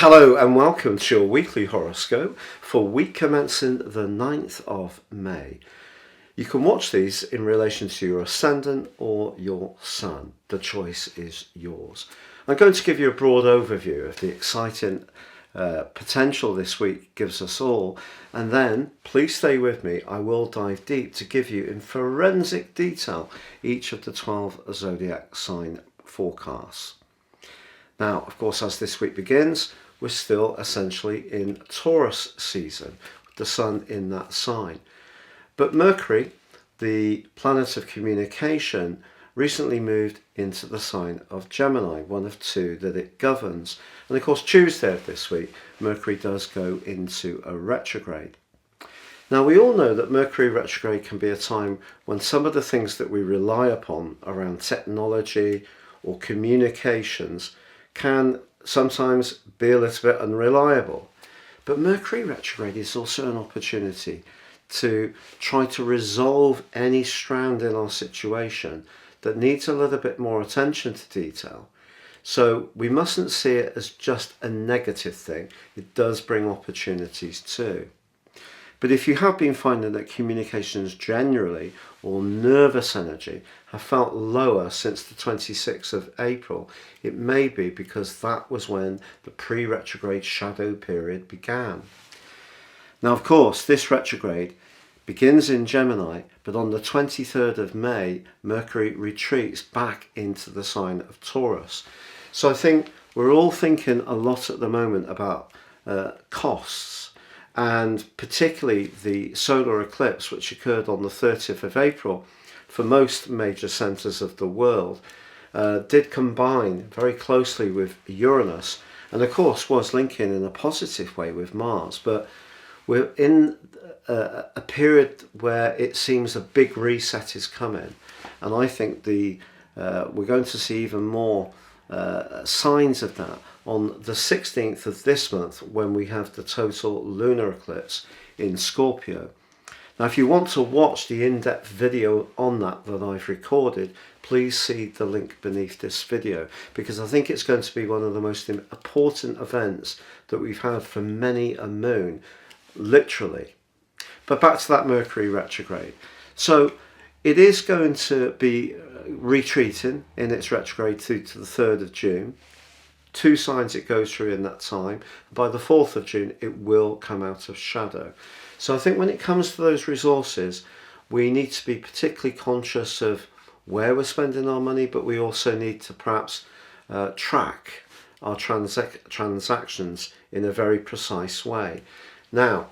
Hello and welcome to your weekly horoscope for week commencing the 9th of May. You can watch these in relation to your ascendant or your sun. The choice is yours. I'm going to give you a broad overview of the exciting potential this week gives us all, and then please stay with me. I will dive deep to give you in forensic detail each of the 12 zodiac sign forecasts. Now, of course, as this week begins, we're still essentially in Taurus season, with the sun in that sign. But Mercury, the planet of communication, recently moved into the sign of Gemini, one of two that it governs. And of course, Tuesday of this week, Mercury does go into a retrograde. Now, we all know that Mercury retrograde can be a time when some of the things that we rely upon around technology or communications can sometimes be a little bit unreliable. But Mercury retrograde is also an opportunity to try to resolve any strand in our situation that needs a little bit more attention to detail. So we mustn't see it as just a negative thing. It does bring opportunities too. But if you have been finding that communications generally or nervous energy have felt lower since the 26th of April, it may be because that was when the pre-retrograde shadow period began. Now, of course, this retrograde begins in Gemini, but on the 23rd of May, Mercury retreats back into the sign of Taurus. So I think we're all thinking a lot at the moment about costs, and particularly the solar eclipse, which occurred on the 30th of April for most major centres of the world, did combine very closely with Uranus, and of course was linking in a positive way with Mars. But we're in a period where it seems a big reset is coming, and I think we're going to see even more signs of that on the 16th of this month, when we have the total lunar eclipse in Scorpio. Now, if you want to watch the in-depth video on that I've recorded, please see the link beneath this video, because I think it's going to be one of the most important events that we've had for many a moon, literally. But back to that Mercury retrograde. So it is going to be retreating in its retrograde through to the 3rd of June. 2 signs it goes through in that time. By the 4th of June, it will come out of shadow. So I think when it comes to those resources, we need to be particularly conscious of where we're spending our money, but we also need to perhaps track our transactions in a very precise way. Now,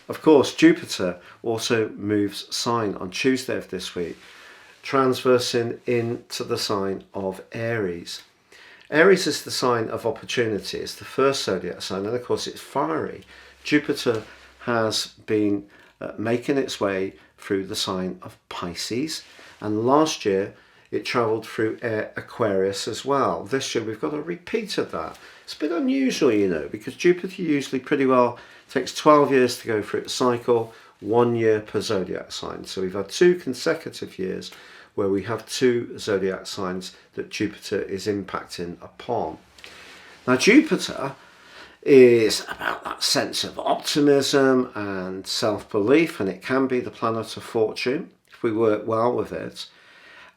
of course, Jupiter also moves sign on Tuesday of this week, transversing into the sign of Aries. Aries is the sign of opportunity. It's the first zodiac sign, and of course it's fiery. Jupiter has been making its way through the sign of Pisces, and last year it travelled through Aquarius as well. This year we've got a repeat of that. It's a bit unusual, you know, because Jupiter usually pretty well takes 12 years to go through its cycle, 1 year per zodiac sign. So we've had 2 consecutive years where we have 2 zodiac signs that Jupiter is impacting upon. Now, Jupiter is about that sense of optimism and self-belief, and it can be the planet of fortune if we work well with it.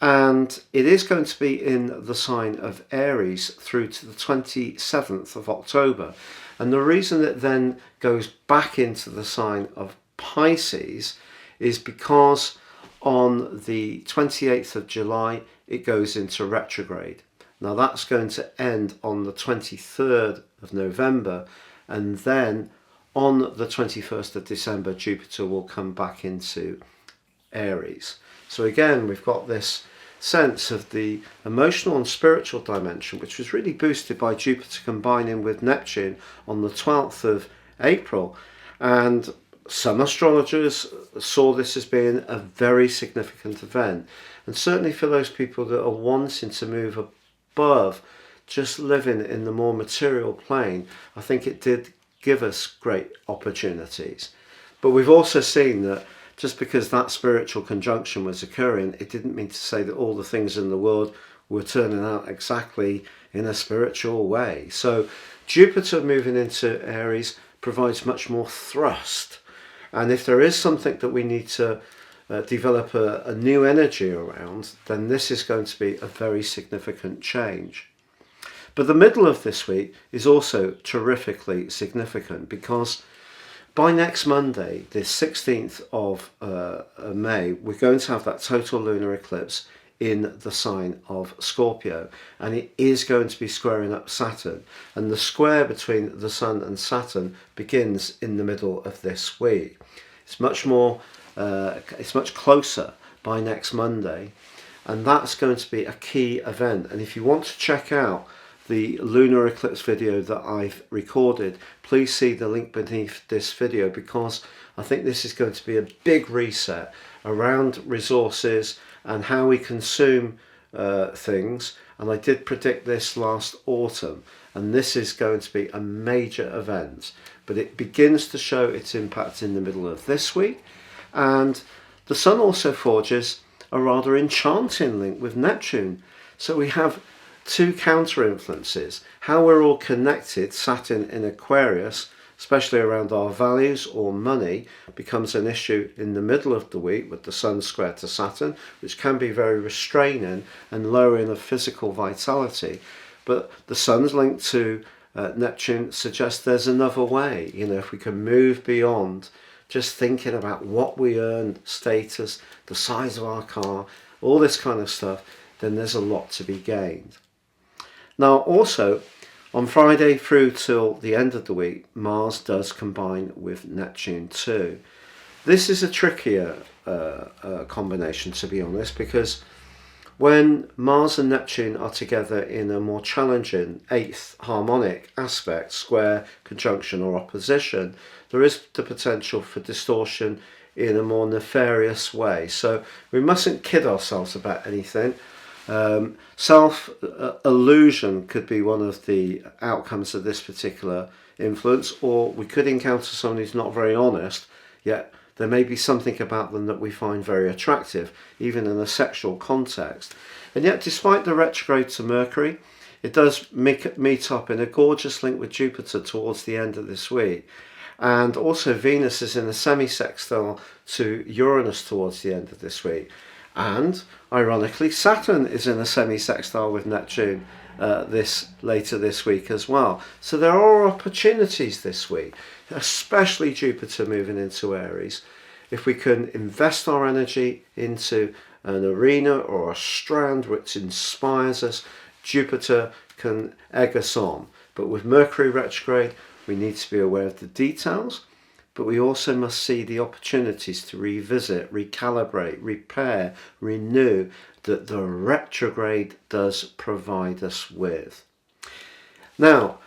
And it is going to be in the sign of Aries through to the 27th of October. And the reason it then goes back into the sign of Pisces is because on the 28th of July, it goes into retrograde. Now that's going to end on the 23rd of November, and then on the 21st of December, Jupiter will come back into Aries. So again, we've got this sense of the emotional and spiritual dimension, which was really boosted by Jupiter combining with Neptune on the 12th of April. And some astrologers saw this as being a very significant event. And certainly for those people that are wanting to move above just living in the more material plane, I think it did give us great opportunities. But we've also seen that just because that spiritual conjunction was occurring, it didn't mean to say that all the things in the world were turning out exactly in a spiritual way. So Jupiter moving into Aries provides much more thrust. And if there is something that we need to develop a new energy around, then this is going to be a very significant change. But the middle of this week is also terrifically significant because by next Monday, the 16th of May, we're going to have that total lunar eclipse in the sign of Scorpio, and it is going to be squaring up Saturn, and the square between the Sun and Saturn begins in the middle of this week. It's much closer by next Monday, and that's going to be a key event. And if you want to check out the lunar eclipse video that I've recorded, please see the link beneath this video, because I think this is going to be a big reset around resources and how we consume things. And I did predict this last autumn, and this is going to be a major event, but it begins to show its impact in the middle of this week. And the Sun also forges a rather enchanting link with Neptune, so we have two counter influences. How we're all connected, Saturn in Aquarius, especially around our values or money, becomes an issue in the middle of the week with the Sun square to Saturn, which can be very restraining and lowering of physical vitality. But the Sun's link to Neptune suggests there's another way. You know, if we can move beyond just thinking about what we earn, status, the size of our car, all this kind of stuff, then there's a lot to be gained. Now also, on Friday through till the end of the week, Mars does combine with Neptune too. This is a trickier combination, to be honest, because when Mars and Neptune are together in a more challenging 8th harmonic aspect, square, conjunction or opposition, there is the potential for distortion in a more nefarious way. So we mustn't kid ourselves about anything. Self-illusion could be one of the outcomes of this particular influence, or we could encounter someone who's not very honest, yet there may be something about them that we find very attractive, even in a sexual context. And yet, despite the retrograde to Mercury, it does meet up in a gorgeous link with Jupiter towards the end of this week. And also Venus is in a semi-sextile to Uranus towards the end of this week. And ironically, Saturn is in a semi-sextile with Neptune later this week as well. So there are opportunities this week, especially Jupiter moving into Aries. If we can invest our energy into an arena or a strand which inspires us, Jupiter can egg us on. But with Mercury retrograde, we need to be aware of the details, but we also must see the opportunities to revisit, recalibrate, repair, renew that the retrograde does provide us with. Now,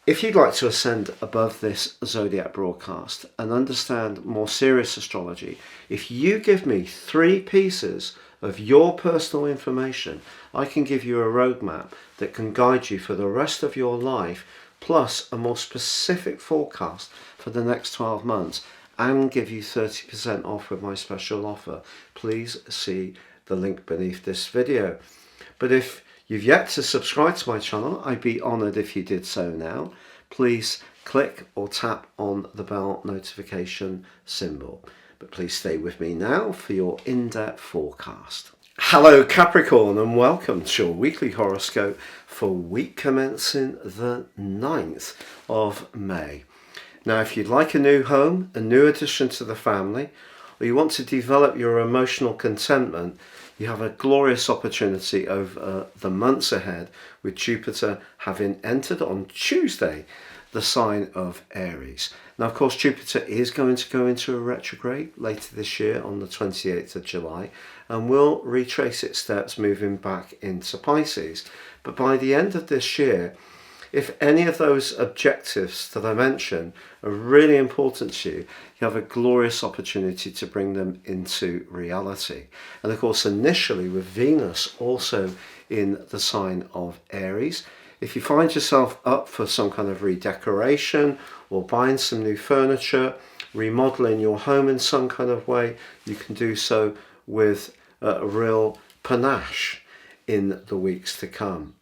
if you'd like to ascend above this Zodiac broadcast and understand more serious astrology, if you give me 3 pieces of your personal information, I can give you a roadmap that can guide you for the rest of your life, plus a more specific forecast for the next 12 months, and give you 30% off with my special offer. Please see the link beneath this video. But if you've yet to subscribe to my channel, I'd be honoured if you did so now. Please click or tap on the bell notification symbol. But please stay with me now for your in-depth forecast. Hello Capricorn, and welcome to your weekly horoscope for week commencing the 9th of May. Now, if you'd like a new home, a new addition to the family, or you want to develop your emotional contentment, you have a glorious opportunity over the months ahead, with Jupiter having entered on Tuesday the sign of Aries. Now, of course, Jupiter is going to go into a retrograde later this year on the 28th of July, and will retrace its steps moving back into Pisces. But by the end of this year, if any of those objectives that I mentioned are really important to you, you have a glorious opportunity to bring them into reality. And of course, initially with Venus also in the sign of Aries, if you find yourself up for some kind of redecoration or buying some new furniture, remodeling your home in some kind of way, you can do so with a real panache in the weeks to come.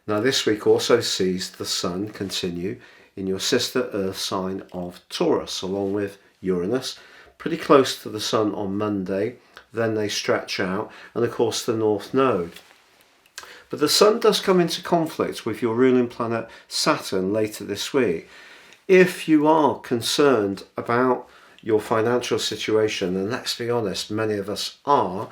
Now this week also sees the Sun continue in your sister Earth sign of Taurus, along with Uranus, pretty close to the Sun on Monday. Then they stretch out, and of course the North Node. But the Sun does come into conflict with your ruling planet Saturn later this week. If you are concerned about your financial situation, and let's be honest, many of us are,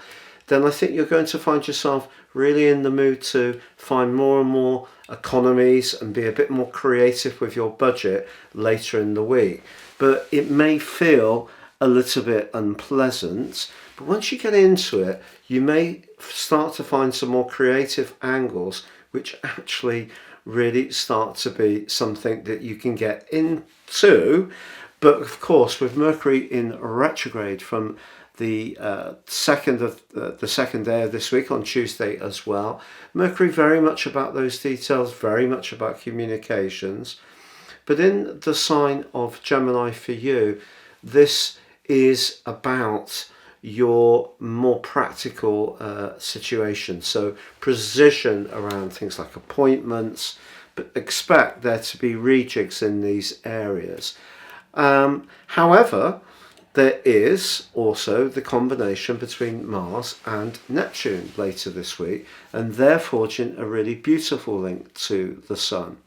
then I think you're going to find yourself really in the mood to find more and more economies and be a bit more creative with your budget later in the week. But it may feel a little bit unpleasant, but once you get into it, you may start to find some more creative angles which actually really start to be something that you can get into. But of course, with Mercury in retrograde from the second day of this week on Tuesday as well, Mercury very much about those details, very much about communications. But in the sign of Gemini for you, this is about your more practical situation. So precision around things like appointments, but expect there to be rejigs in these areas. However, there is also the combination between Mars and Neptune later this week, and they're forging a really beautiful link to the Sun.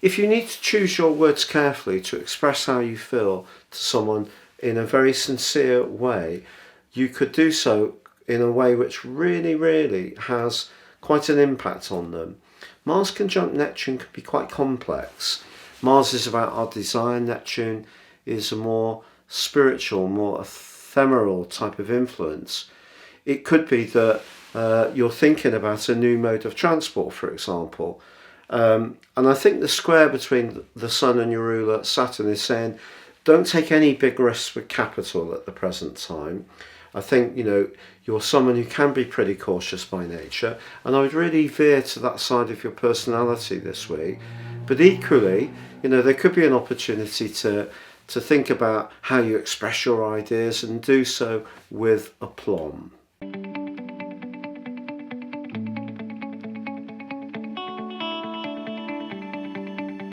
If you need to choose your words carefully to express how you feel to someone in a very sincere way, you could do so in a way which really has quite an impact on them. Mars conjunct Neptune can be quite complex. Mars is about our desire, Neptune is a more spiritual, more ephemeral type of influence. It could be that you're thinking about a new mode of transport, for example. And I think the square between the Sun and your ruler Saturn is saying, don't take any big risks with capital at the present time. I think, you're someone who can be pretty cautious by nature, and I would really veer to that side of your personality this week. But equally, there could be an opportunity to think about how you express your ideas and do so with aplomb.